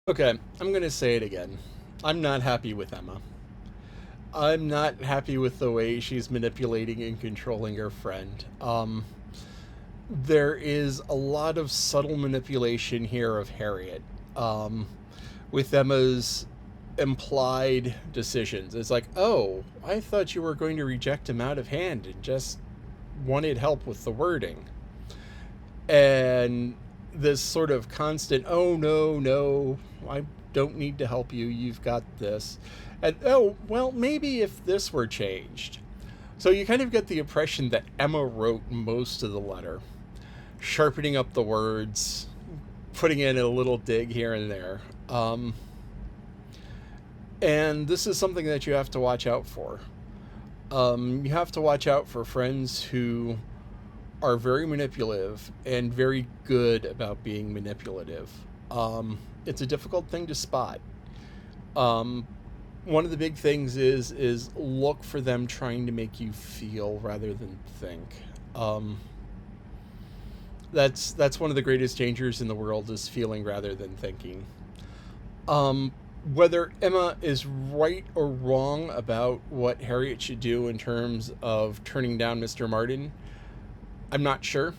Okay, I'm gonna say it again. I'm not happy with Emma. I'm not happy with the way she's manipulating and controlling her friend. There is a lot of subtle manipulation here of Harriet, um, with Emma's implied decisions. It's like, oh, I thought you were going to reject him out of hand and just wanted help with the wording. And this sort of constant, oh, no, no, I don't need to help you, you've got this. And oh, well, maybe if this were changed. So you kind of get the impression that Emma wrote most of the letter, sharpening up the words, putting in a little dig here and there. And this is something that you have to watch out for. You have to watch out for friends who are very manipulative and very good about being manipulative. It's a difficult thing to spot. Um, One of the big things is look for them trying to make you feel rather than think. Um, that's one of the greatest dangers in the world is feeling rather than thinking. Um, Whether Emma is right or wrong about what Harriet should do in terms of turning down Mr. Martin, I'm not sure.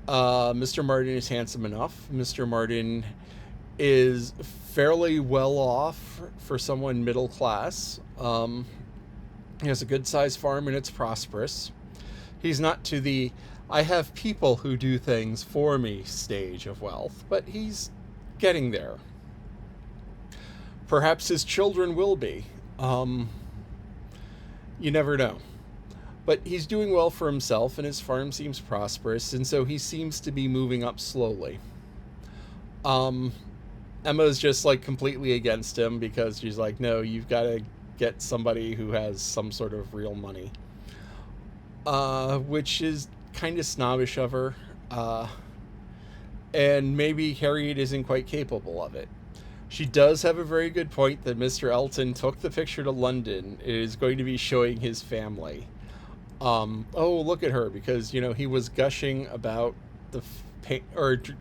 Mr. Martin is handsome enough. Mr. Martin is fairly well off for someone middle class. He has a good sized farm and it's prosperous. He's not to the I have people who do things for me stage of wealth, but he's getting there. Perhaps his children will be. Um, you never know. But he's doing well for himself, and his farm seems prosperous, and so he seems to be moving up slowly. Um, Emma's just like completely against him because she's like, no, you've got to get somebody who has some sort of real money, which is kind of snobbish of her. And maybe Harriet isn't quite capable of it. She does have a very good point that Mr. Elton took the picture to London. It is going to be showing his family. Oh, look at her, because he was gushing about the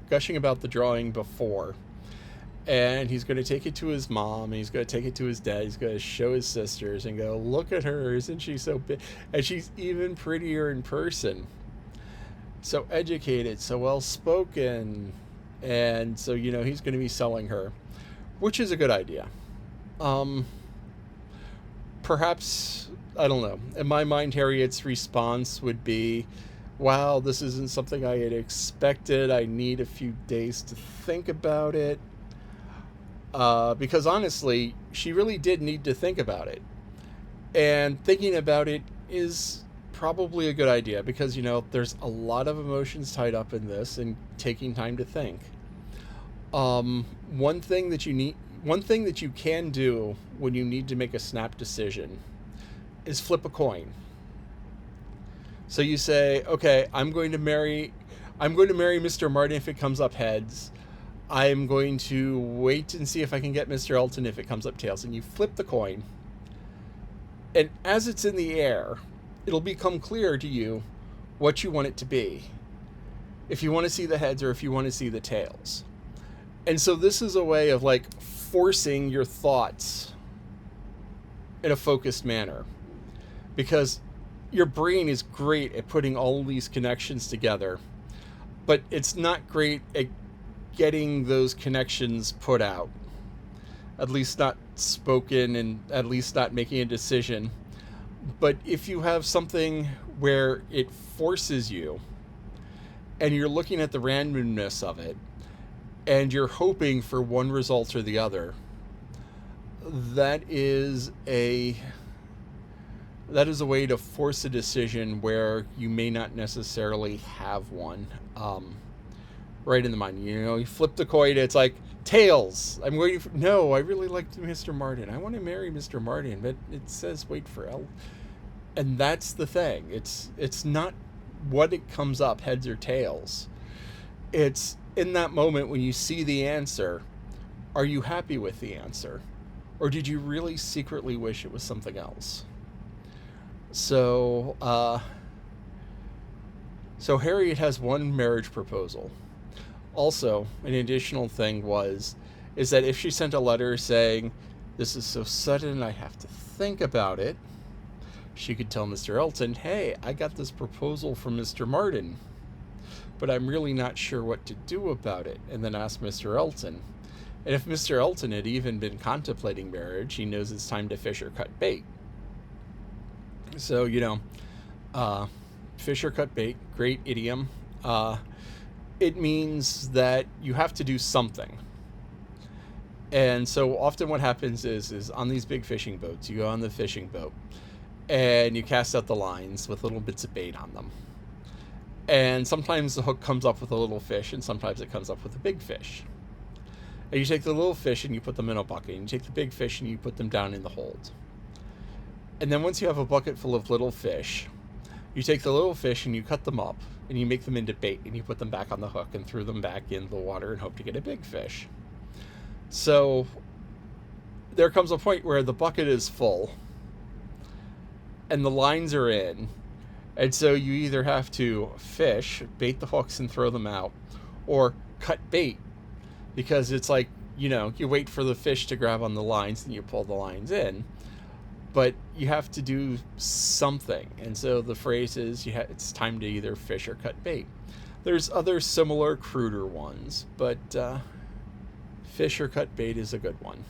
gushing about the drawing before, and he's going to take it to his mom, and he's going to take it to his dad. He's going to show his sisters and go, look at her, isn't she so big? And she's even prettier in person, so educated, so well spoken, and so he's going to be selling her, which is a good idea. Um, Perhaps, I don't know. In my mind, Harriet's response would be, wow, this isn't something I had expected. I need a few days to think about it. Because honestly, she really did need to think about it. And thinking about it is probably a good idea because, there's a lot of emotions tied up in this and taking time to think. Um, one thing that you need, One thing that you can do when you need to make a snap decision is flip a coin. So you say, okay, I'm going to marry Mr. Martin if it comes up heads. I'm going to wait and see if I can get Mr. Elton if it comes up tails. And you flip the coin. And as it's in the air, it'll become clear to you what you want it to be. If you want to see the heads or if you want to see the tails. And so this is a way of like forcing your thoughts in a focused manner, because your brain is great at putting all these connections together, but it's not great at getting those connections put out, at least not spoken, and at least not making a decision. But if you have something where it forces you and you're looking at the randomness of it and you're hoping for one result or the other, that is a that is a way to force a decision where you may not necessarily have one, right in the mind. You flip the coin, it's like tails. I'm waiting for. No, I really like Mr. Martin. I want to marry Mr. Martin, but it says wait for L. And that's the thing. It's not what it comes up, heads or tails. It's in that moment when you see the answer, are you happy with the answer? Or did you really secretly wish it was something else? So, so Harriet has one marriage proposal. Also, an additional thing was is that if she sent a letter saying, "This is so sudden, I have to think about it," she could tell Mr. Elton, "Hey, I got this proposal from Mr. Martin, but I'm really not sure what to do about it," and then ask Mr. Elton. And if Mr. Elton had even been contemplating marriage, he knows it's time to fish or cut bait. So, fish or cut bait, great idiom. It means that you have to do something. And so often what happens is on these big fishing boats, you go on the fishing boat and you cast out the lines with little bits of bait on them. And sometimes the hook comes up with a little fish, and sometimes it comes up with a big fish. And you take the little fish and you put them in a bucket, and you take the big fish and you put them down in the hold. And then once you have a bucket full of little fish, you take the little fish and you cut them up, and you make them into bait, and you put them back on the hook and throw them back in the water and hope to get a big fish. So there comes a point where the bucket is full and the lines are in, and so you either have to fish, bait the hooks and throw them out, or cut bait, because it's like, you wait for the fish to grab on the lines and you pull the lines in, but you have to do something. And so the phrase is, it's time to either fish or cut bait. There's other similar, cruder ones, but fish or cut bait is a good one.